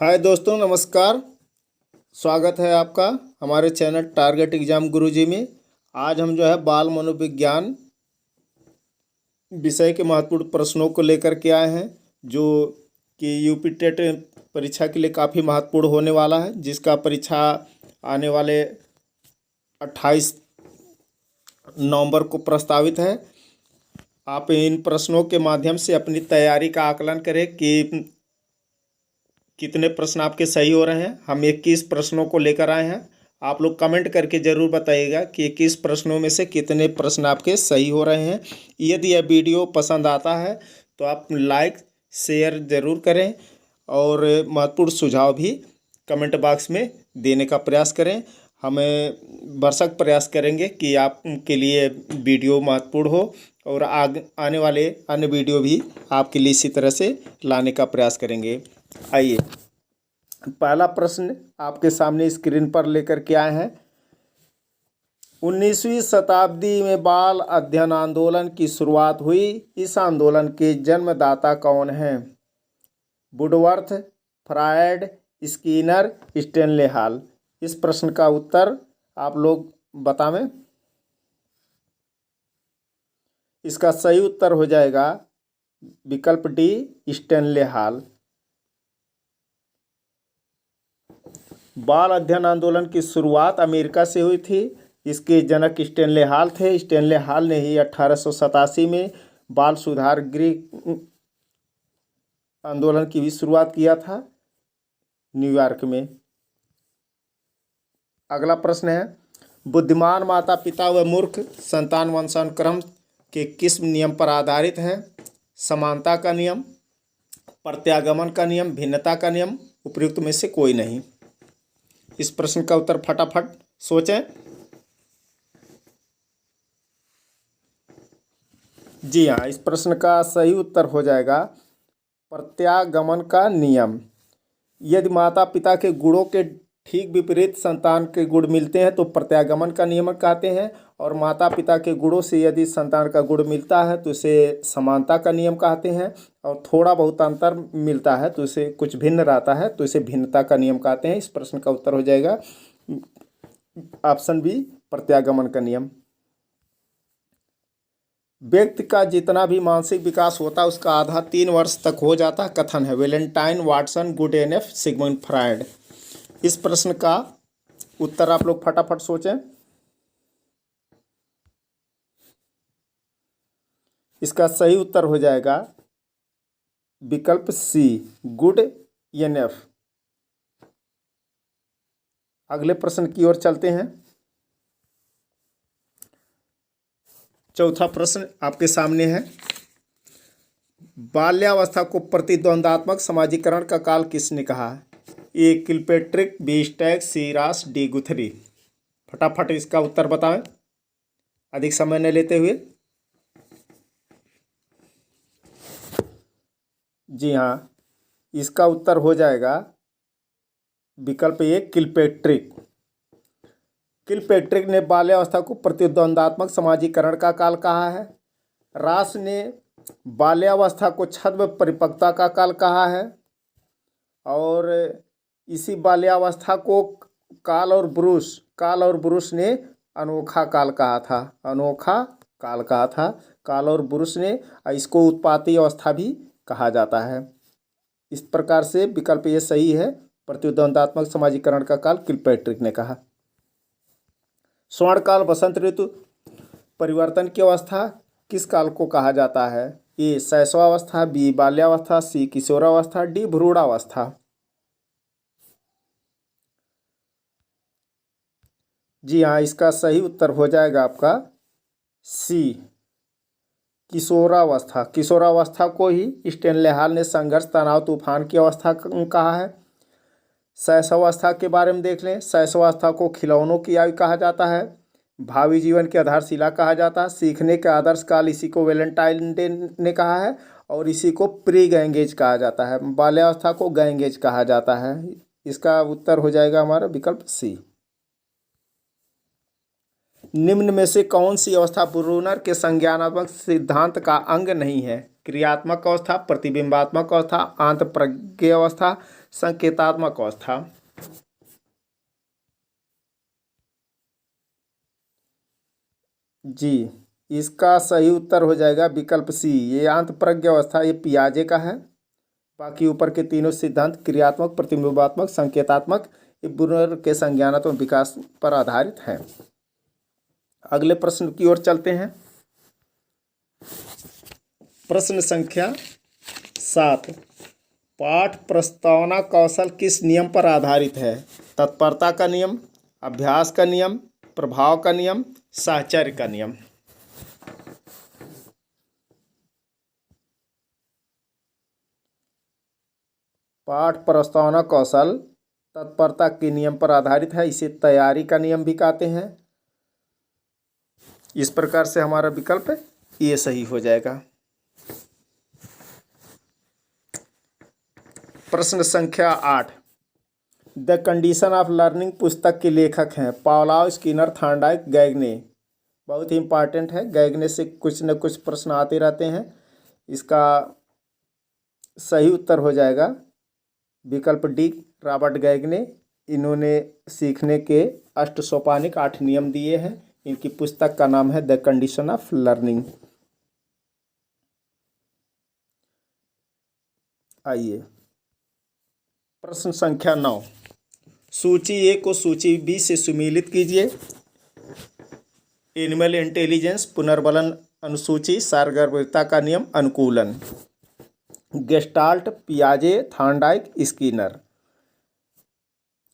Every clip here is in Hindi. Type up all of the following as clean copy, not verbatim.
हाय दोस्तों, नमस्कार। स्वागत है आपका हमारे चैनल टारगेट एग्जाम गुरुजी में। आज हम जो है बाल मनोविज्ञान विषय के महत्वपूर्ण प्रश्नों को लेकर के आए हैं, जो कि यूपी टेट परीक्षा के लिए काफ़ी महत्वपूर्ण होने वाला है, जिसका परीक्षा आने वाले 28 नवंबर को प्रस्तावित है। आप इन प्रश्नों के माध्यम से अपनी तैयारी का आकलन करें कि कितने प्रश्न आपके सही हो रहे हैं। हम 21 प्रश्नों को लेकर आए हैं। आप लोग कमेंट करके ज़रूर बताइएगा कि 21 प्रश्नों में से कितने प्रश्न आपके सही हो रहे हैं। यदि यह वीडियो पसंद आता है तो आप लाइक शेयर ज़रूर करें और महत्वपूर्ण सुझाव भी कमेंट बॉक्स में देने का प्रयास करें। हमें भरसक प्रयास करेंगे कि आपके लिए वीडियो महत्वपूर्ण हो और आने वाले अन्य वीडियो भी आपके लिए इसी तरह से लाने का प्रयास करेंगे। आइए, पहला प्रश्न आपके सामने स्क्रीन पर लेकर के आए हैं। 19वीं शताब्दी में बाल अध्ययन आंदोलन की शुरुआत हुई। इस आंदोलन के जन्मदाता कौन हैं? Woodworth, Freud, Skinner, Stanley Hall. इस प्रश्न का उत्तर आप लोग बतावें। इसका सही उत्तर हो जाएगा विकल्प डी, स्टेनले हॉल। बाल अध्ययन आंदोलन की शुरुआत अमेरिका से हुई थी। इसके जनक स्टेनले हॉल थे। स्टेनले हॉल ने ही 1887 में बाल सुधार गृह आंदोलन की भी शुरुआत किया था न्यूयॉर्क में। अगला प्रश्न है, बुद्धिमान माता पिता व मूर्ख संतान वंशानुक्रम के किस नियम पर आधारित है? समानता का नियम, प्रत्यागमन का नियम, भिन्नता का नियम, उपयुक्त में से कोई नहीं। इस प्रश्न का उत्तर फटाफट सोचें। जी हाँ, इस प्रश्न का सही उत्तर हो जाएगा प्रत्यागमन का नियम। यदि माता पिता के गुणों के ठीक विपरीत संतान के गुण मिलते हैं तो प्रत्यागमन का नियम कहते हैं, और माता पिता के गुणों से यदि संतान का गुण मिलता है तो इसे समानता का नियम कहते हैं, और थोड़ा बहुत अंतर मिलता है तो इसे कुछ भिन्न रहता है तो इसे भिन्नता का नियम कहते हैं। इस प्रश्न का उत्तर हो जाएगा ऑप्शन बी, प्रत्यागमन का नियम। व्यक्ति का जितना भी मानसिक विकास होता है उसका आधा 3 वर्ष तक हो जाता है, कथन है Valentine, Watson, Goodenough, Sigmund Freud. इस प्रश्न का उत्तर आप लोग फटाफट सोचें। इसका सही उत्तर हो जाएगा विकल्प सी, गुडेनफ। अगले प्रश्न की ओर चलते हैं। चौथा प्रश्न आपके सामने है, बाल्यावस्था को प्रतिद्वंदात्मक समाजीकरण का काल किसने कहा? ए किलपेट्रिक, बी स्टैक, सी रास, डी गुथरी। फटाफट इसका उत्तर बताएं अधिक समय न लेते हुए। जी हाँ, इसका उत्तर हो जाएगा विकल्प ए, किलपेट्रिक। किलपेट्रिक ने बाल्यावस्था को प्रतिद्वंदात्मक समाजीकरण का काल कहा है। रास ने बाल्यावस्था को छद्म परिपक्वता का काल कहा है, और इसी बाल्यावस्था को काल और ब्रूस ने अनोखा काल कहा था। अनोखा काल कहा था काल और ब्रूस ने। इसको उत्पाती अवस्था भी कहा जाता है। इस प्रकार से विकल्प ये सही है, प्रतिद्वंदात्मक समाजीकरण का काल किलपेट्रिक ने कहा। स्वर्णकाल वसंत ऋतु परिवर्तन की अवस्था किस काल को कहा जाता है? ए शैशवावस्था, बी बाल्यावस्था, सी किशोरावस्था, डी भ्रूणावस्था। जी हाँ, इसका सही उत्तर हो जाएगा आपका सी, किशोरावस्था। किशोरावस्था को ही स्टेनले हॉल ने संघर्ष, तनाव, तूफान की अवस्था कहा है। शैशवावस्था के बारे में देख लें। शैशवावस्था को खिलौनों की आयु कहा जाता है, भावी जीवन की आधारशिला कहा जाता है, सीखने का आदर्श काल इसी को वैलेंटाइन डे ने कहा है, और इसी को प्री गैंगेज कहा जाता है। बाल्यावस्था को गैंगेज कहा जाता है। इसका उत्तर हो जाएगा हमारा विकल्प सी। निम्न में से कौन सी अवस्था ब्रूनर के संज्ञानात्मक सिद्धांत का अंग नहीं है? क्रियात्मक अवस्था, प्रतिबिंबात्मक अवस्था, आंतप्रज्ञ अवस्था, संकेतात्मक अवस्था। जी, इसका सही उत्तर हो जाएगा विकल्प सी। ये आंतप्रज्ञ अवस्था, ये पियाजे का है। बाकी ऊपर के तीनों सिद्धांत क्रियात्मक, प्रतिबिंबात्मक, संकेतात्मक, ये ब्रूनर के संज्ञानात्मक विकास पर आधारित हैं। अगले प्रश्न की ओर चलते हैं। प्रश्न संख्या 7, पाठ प्रस्तावना कौशल किस नियम पर आधारित है? तत्परता का नियम, अभ्यास का नियम, प्रभाव का नियम, साहचर्य का नियम। पाठ प्रस्तावना कौशल तत्परता के नियम पर आधारित है। इसे तैयारी का नियम भी कहते हैं। इस प्रकार से हमारा विकल्प ये सही हो जाएगा। प्रश्न संख्या 8, द कंडीशन ऑफ लर्निंग पुस्तक के लेखक हैं पावलोव, स्किनर, थॉर्नडाइक, गैगने। बहुत ही इम्पॉर्टेंट है। गैगने से कुछ न कुछ प्रश्न आते रहते हैं। इसका सही उत्तर हो जाएगा विकल्प डी, रॉबर्ट गैगने। इन्होंने सीखने के 8 सोपानिक 8 नियम दिए हैं। इनकी पुस्तक का नाम है द कंडीशन ऑफ लर्निंग। आइए प्रश्न संख्या 9, सूची ए को सूची बी से सुमेलित कीजिए। एनिमल इंटेलिजेंस, पुनर्बलन अनुसूची, सारगर्भिता का नियम, अनुकूलन। गेस्टाल्ट, पियाजे, थॉर्नडाइक, स्किनर।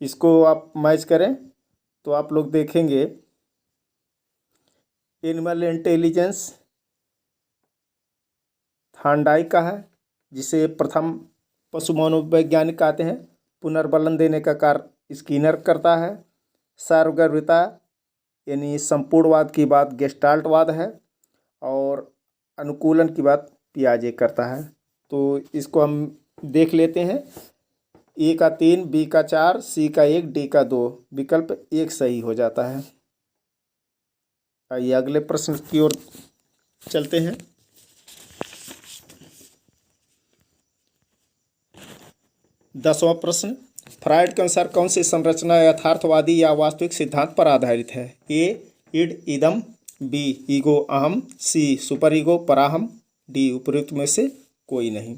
इसको आप मैच करें तो आप लोग देखेंगे एनिमल इंटेलिजेंस थॉर्नडाइक का है, जिसे प्रथम पशु मनोवैज्ञानिक कहते हैं। पुनर्बलन देने का कार्य स्किनर करता है। सार्वगर्भिता यानी संपूर्णवाद की बात गेस्टाल्टवाद है, और अनुकूलन की बात पियाजे करता है। तो इसको हम देख लेते हैं। ए का 3, बी का 4, सी का 1, डी का 2। विकल्प 1 सही हो जाता है। आइए अगले प्रश्न की ओर चलते हैं। 10वां प्रश्न, फ्रायड के अनुसार कौन सी संरचना यथार्थवादी या वास्तविक सिद्धांत पर आधारित है? ए इड इदम, बी ईगो अहम, सी सुपर ईगो पराहम, डी उपयुक्त में से कोई नहीं।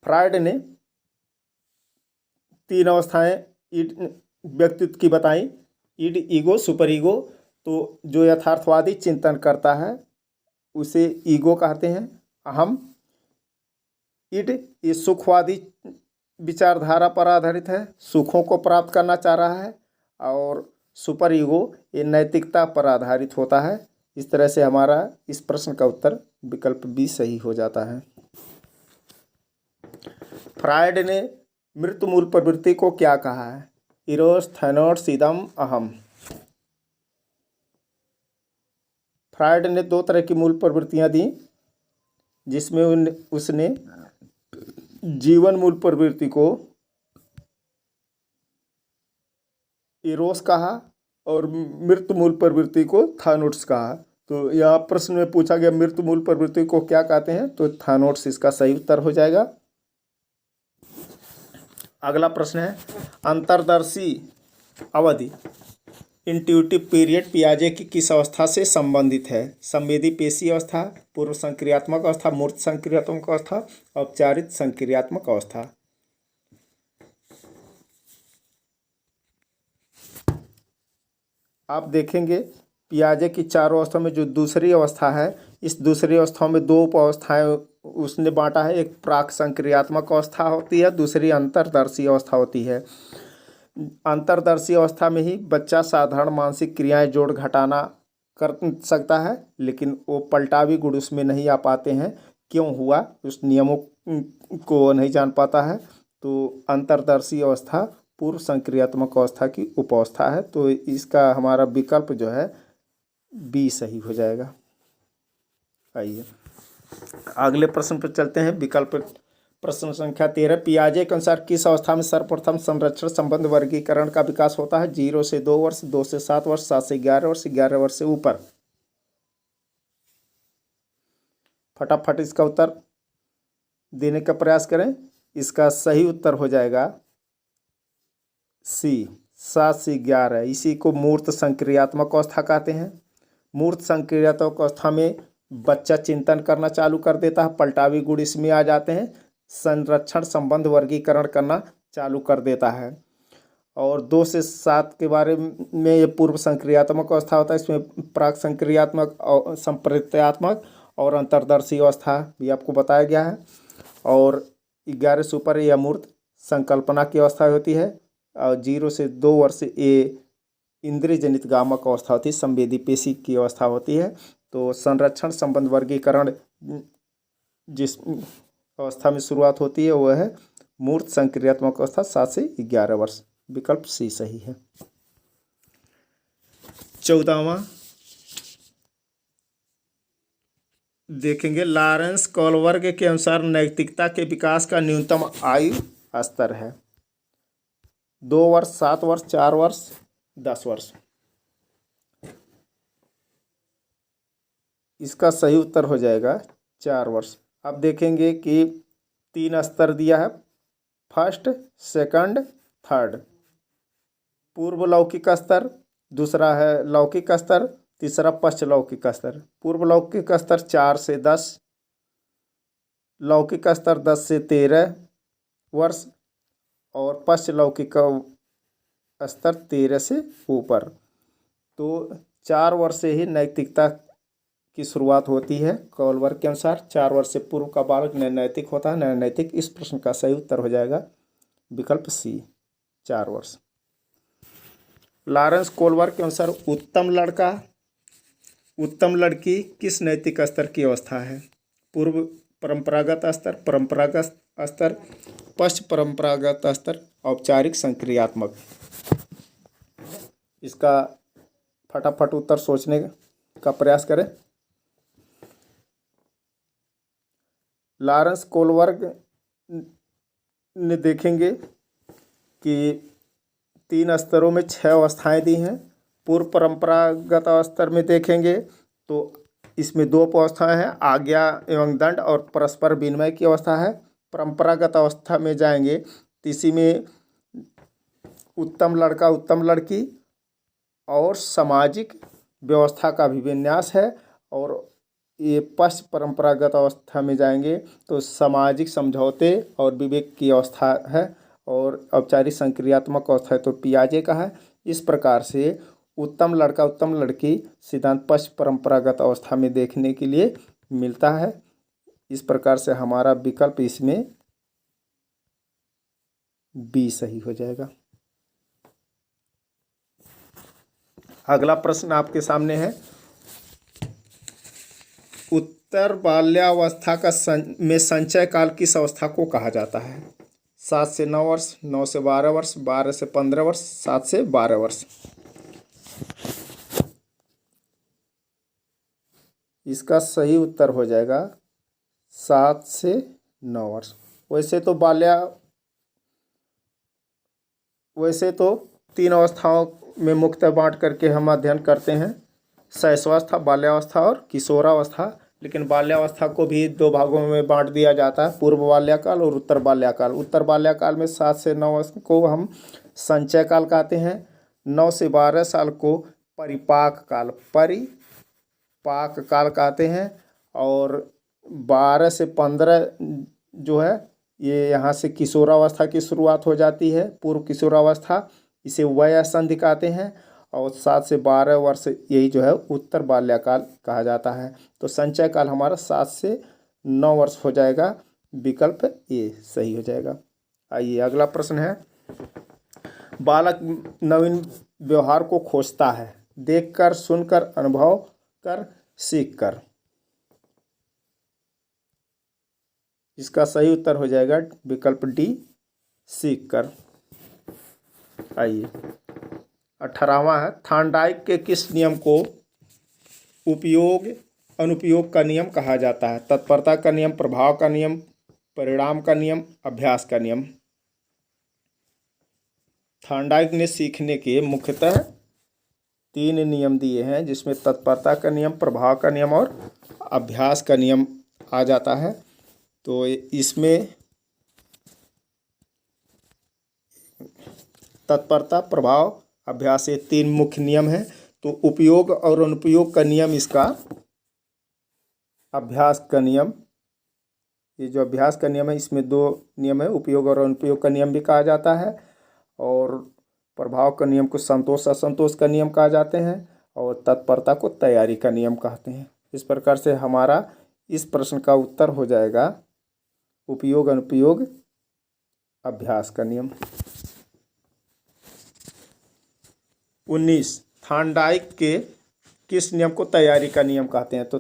फ्रायड ने 3 अवस्थाएं व्यक्तित्व की बताई, इड, ईगो, सुपर ईगो। तो जो यथार्थवादी चिंतन करता है उसे ईगो कहते हैं। अहम, इड, ये सुखवादी विचारधारा पर आधारित है, सुखों को प्राप्त करना चाह रहा है। और सुपर ईगो ये नैतिकता पर आधारित होता है। इस तरह से हमारा इस प्रश्न का उत्तर विकल्प बी सही हो जाता है। फ्रायड ने मृत्यु मूल प्रवृत्ति को क्या कहा है? इरोस, थैनोस, इदम, अहम। फ्रायड ने 2 तरह की मूल प्रवृत्तियां दी, जिसमें उसने जीवन मूल प्रवृत्ति को इरोस कहा और मृत्यु मूल प्रवृत्ति को थानोट्स कहा। तो यह प्रश्न में पूछा गया मृत्यु मूल प्रवृत्ति को क्या कहते हैं, तो थानोट्स इसका सही उत्तर हो जाएगा। अगला प्रश्न है, अंतर्दर्शी अवधि इंट्यूटिव पीरियड पियाजे की किस अवस्था से संबंधित है? संवेदी पेशी अवस्था, पूर्व संक्रियात्मक अवस्था, मूर्त संक्रियात्मक अवस्था, औपचारिक संक्रियात्मक अवस्था। आप देखेंगे पियाजे की 4 अवस्था में जो दूसरी अवस्था है, इस दूसरी अवस्था में 2 उप अवस्थाएं उसने बांटा है। एक प्राक संक्रियात्मक अवस्था होती है, दूसरी अंतर्दर्शी अवस्था होती है। अंतर्दर्शी अवस्था में ही बच्चा साधारण मानसिक क्रियाएं जोड़ घटाना कर सकता है, लेकिन वो पलटावी गुण उसमें नहीं आ पाते हैं। क्यों हुआ, उस नियमों को नहीं जान पाता है। तो अंतर्दर्शी अवस्था पूर्व संक्रियात्मक अवस्था की उपावस्था है। तो इसका हमारा विकल्प जो है बी सही हो जाएगा। आइए अगले प्रश्न पर चलते हैं। विकल्प प्रश्न संख्या 13, पियाजे के अनुसार किस अवस्था में सर्वप्रथम संरक्षण संबंध वर्गीकरण का विकास होता है? 0 से 2 वर्ष, 2 से 7 वर्ष, 7 से 11 वर्ष, 11 वर्ष से ऊपर। फटाफट इसका उत्तर देने का प्रयास करें। इसका सही उत्तर हो जाएगा सी, 7 से 11। इसी को मूर्त संक्रियात्मक अवस्था कहते हैं। मूर्त संक्रियात्मक अवस्था में बच्चा चिंतन करना चालू कर देता है, पलटावी गुण इसमें आ जाते हैं, संरक्षण संबंध वर्गीकरण करना चालू कर देता है। और 2 से 7 के बारे में ये पूर्व संक्रियात्मक अवस्था होता है। इसमें प्राक संक्रियात्मक और संप्रत्यात्मक और अंतर्दर्शी अवस्था भी आपको बताया गया है। और 11 से ऊपर यह मूर्त संकल्पना की अवस्था होती है। और 0 से 2 वर्ष ये इंद्रिय जनित गामक अवस्था होती है, संवेदी पेशी की अवस्था होती है। तो संरक्षण संबंध वर्गीकरण जिस अवस्था में शुरुआत होती है वह है मूर्त संक्रियात्मक अवस्था, 7 से 11 वर्ष। विकल्प सी सही है। 14वां देखेंगे, लॉरेंस कोलबर्ग के अनुसार नैतिकता के विकास का न्यूनतम आयु स्तर है 2 वर्ष, 7 वर्ष, 4 वर्ष, 10 वर्ष। इसका सही उत्तर हो जाएगा 4 वर्ष। अब देखेंगे कि 3 स्तर दिया है, फर्स्ट, सेकंड, थर्ड। पूर्व लौकिक स्तर, दूसरा है लौकिक स्तर, तीसरा पश्च लौकिक स्तर। पूर्व लौकिक स्तर 4 से 10, लौकिक स्तर 10 से 13 वर्ष और पश्च लौकिक स्तर 13 से ऊपर। तो 4 वर्ष से ही नैतिकता की शुरुआत होती है। कोलबर्ग के अनुसार 4 वर्ष से पूर्व का बालक नैतिक होता है, नैतिक। इस प्रश्न का सही उत्तर हो जाएगा विकल्प सी, 4 वर्ष। लॉरेंस कोलबर्ग के अनुसार उत्तम लड़का, उत्तम लड़की किस नैतिक स्तर की अवस्था है? पूर्व परंपरागत स्तर, परंपरागत स्तर, पश्च परंपरागत स्तर, औपचारिक संक्रियात्मक। इसका फटाफट उत्तर सोचने का प्रयास करें। लॉरेंस कोलबर्ग ने देखेंगे कि 3 स्तरों में 6 अवस्थाएं दी हैं। पूर्व परंपरागत स्तर में देखेंगे तो इसमें 2 अवस्थाएं हैं, आज्ञा एवं दंड और परस्पर विनिमय की अवस्था है। परंपरागत अवस्था में जाएंगे तो इसी में उत्तम लड़का, उत्तम लड़की और सामाजिक व्यवस्था का भी विन्यास है। और ये पश्च परंपरागत अवस्था में जाएंगे तो सामाजिक समझौते और विवेक की अवस्था है। और औपचारिक संक्रियात्मक अवस्था तो पियाजे का है। इस प्रकार से उत्तम लड़का, उत्तम लड़की सिद्धांत पश्च परंपरागत अवस्था में देखने के लिए मिलता है। इस प्रकार से हमारा विकल्प इसमें बी सही हो जाएगा। अगला प्रश्न आपके सामने है, उत्तर बाल्यावस्था का में संचय काल किस अवस्था को कहा जाता है? 7 से 9 वर्ष, 9 से 12 वर्ष, 12 से 15 वर्ष, 7 से 12 वर्ष। इसका सही उत्तर हो जाएगा 7 से 9 वर्ष। वैसे तो 3 अवस्थाओं में मुख्यतः बांट करके हम अध्ययन करते हैं, शैशवावस्था, बाल्यावस्था और किशोरावस्था। लेकिन बाल्यावस्था को भी 2 भागों में बांट दिया जाता है, पूर्व बाल्यकाल और उत्तर बाल्यकाल। उत्तर बाल्यकाल में 7 से 9 वर्ष को हम संचय काल कहते हैं। 9 से 12 साल को परिपाक काल कहते हैं। और 12 से 15 जो है ये यहाँ से किशोरावस्था की शुरुआत हो जाती है, पूर्व किशोरावस्था, इसे वय संधि कहते हैं। और 7 से 12 वर्ष यही जो है उत्तर बाल्यकाल कहा जाता है। तो संचय काल हमारा 7 से 9 वर्ष हो जाएगा, विकल्प ए सही हो जाएगा। आइए अगला प्रश्न है, बालक नवीन व्यवहार को खोजता है, देखकर, सुनकर, अनुभव कर, सीख कर। इसका सही उत्तर हो जाएगा विकल्प डी, सीख कर। आइए 18वां है, थॉर्नडाइक के किस नियम को उपयोग अनुपयोग का नियम कहा जाता है? तत्परता का नियम, प्रभाव का नियम, परिणाम का नियम, अभ्यास का नियम। थॉर्नडाइक ने सीखने के मुख्यतः 3 नियम दिए हैं, जिसमें तत्परता का नियम, प्रभाव का नियम और अभ्यास का नियम आ जाता है। तो इसमें तत्परता, प्रभाव, अभ्यास, ये 3 मुख्य नियम हैं। तो उपयोग और अनुपयोग का नियम इसका अभ्यास का नियम, ये जो अभ्यास का नियम है इसमें 2 नियम है, उपयोग और अनुपयोग का नियम भी कहा जाता है। और प्रभाव का नियम को संतोष असंतोष का नियम कहा जाते हैं, और तत्परता को तैयारी का नियम कहते हैं। इस प्रकार से हमारा इस प्रश्न का उत्तर हो जाएगा उपयोग अनुपयोग अभ्यास का नियम। 19 थार्नडाइक के किस नियम को तैयारी का नियम कहते हैं? तो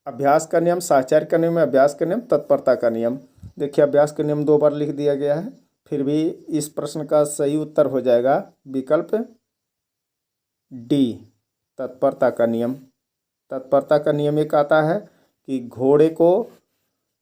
अभ्यास का नियम, साहचर्य का नियम, अभ्यास का नियम, तत्परता का नियम। देखिए अभ्यास का नियम 2 बार लिख दिया गया है, फिर भी इस प्रश्न का सही उत्तर हो जाएगा विकल्प डी, तत्परता का नियम। तत्परता का नियम एक आता है कि घोड़े को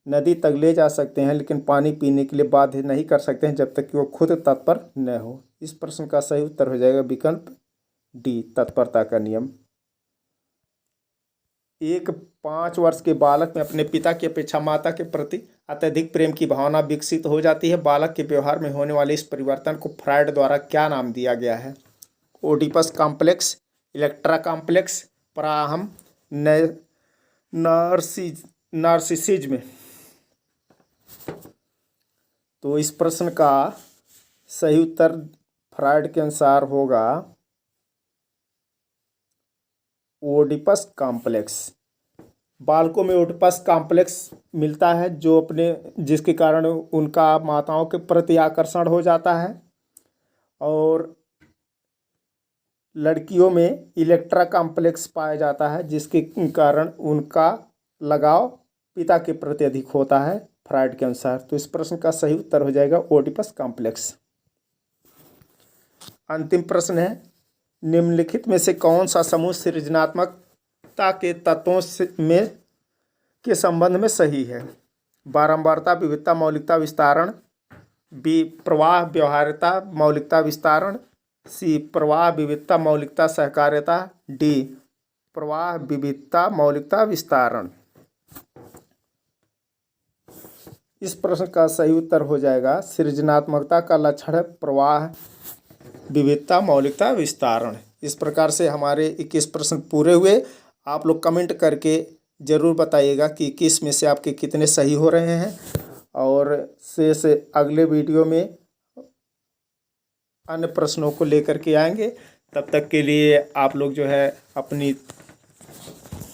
नदी तक ले जा सकते हैं लेकिन पानी पीने के लिए बाध्य नहीं कर सकते हैं जब तक कि वो खुद तत्पर न हो। इस प्रश्न का सही उत्तर हो जाएगा विकल्प डी, तत्परता का नियम। एक 5 वर्ष के बालक में अपने पिता की अपेक्षा माता के प्रति अत्यधिक प्रेम की भावना विकसित हो जाती है। बालक के व्यवहार में होने वाले इस परिवर्तन को फ्रायड द्वारा क्या नाम दिया गया है? ओडिपस कॉम्प्लेक्स, इलेक्ट्रा कॉम्प्लेक्स, प्राहम, नार्सिसिज्म। तो इस प्रश्न का सही उत्तर फ्रायड के अनुसार होगा ओडिपस कॉम्प्लेक्स। बालकों में ओडिपस कॉम्प्लेक्स मिलता है जो जिसके कारण उनका माताओं के प्रति आकर्षण हो जाता है, और लड़कियों में इलेक्ट्रा कॉम्प्लेक्स पाया जाता है जिसके कारण उनका लगाव पिता के प्रति अधिक होता है फ्रायड के अनुसार। तो इस प्रश्न का सही उत्तर हो जाएगा ओडिपस कॉम्प्लेक्स। अंतिम प्रश्न है, निम्नलिखित में से कौन सा समूह सृजनात्मकता के तत्वों में के संबंध में सही है? बारंबारता, विविधता, मौलिकता, विस्तारण। बी प्रवाह, व्यवहार्यता, मौलिकता, विस्तारण। सी प्रवाह, विविधता, मौलिकता, सहकार्यता। डी प्रवाह, विविधता, मौलिकता, विस्तारण। इस प्रश्न का सही उत्तर हो जाएगा सृजनात्मकता का लक्षण है प्रवाह, विविधता, मौलिकता, विस्तारण। इस प्रकार से हमारे 21 प्रश्न पूरे हुए। आप लोग कमेंट करके ज़रूर बताइएगा कि किस में से आपके कितने सही हो रहे हैं, और से अगले वीडियो में अन्य प्रश्नों को लेकर के आएंगे। तब तक के लिए आप लोग जो है अपनी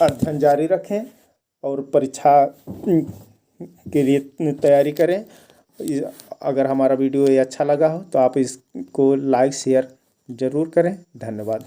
अध्ययन जारी रखें और परीक्षा के लिए तैयारी करें। अगर हमारा वीडियो ये अच्छा लगा हो तो आप इसको लाइक शेयर ज़रूर करें। धन्यवाद।